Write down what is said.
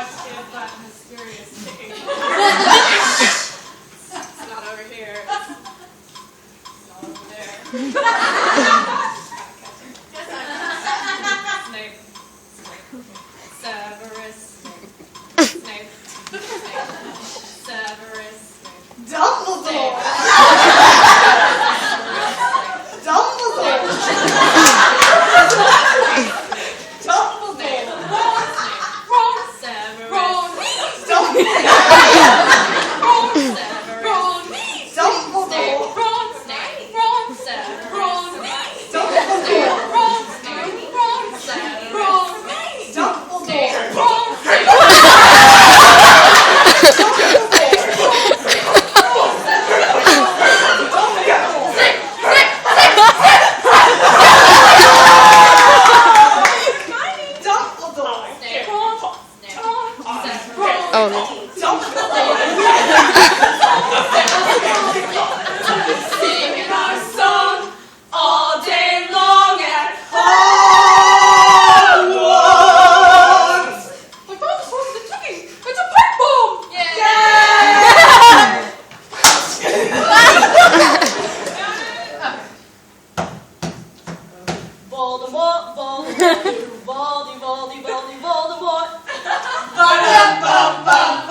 radioactive but mysterious ticking. It's not over here. It's not over there. Snape. Severus. Snape. Severus. Dumbledore! Dumbledore! Singing our song all day long at Hogwarts! My father's horse is ticking. It's a pipe bomb. Yeah. Voldemort, Voldemort, Voldemort, Voldemort, Voldemort. Ba-dum-bum-bum!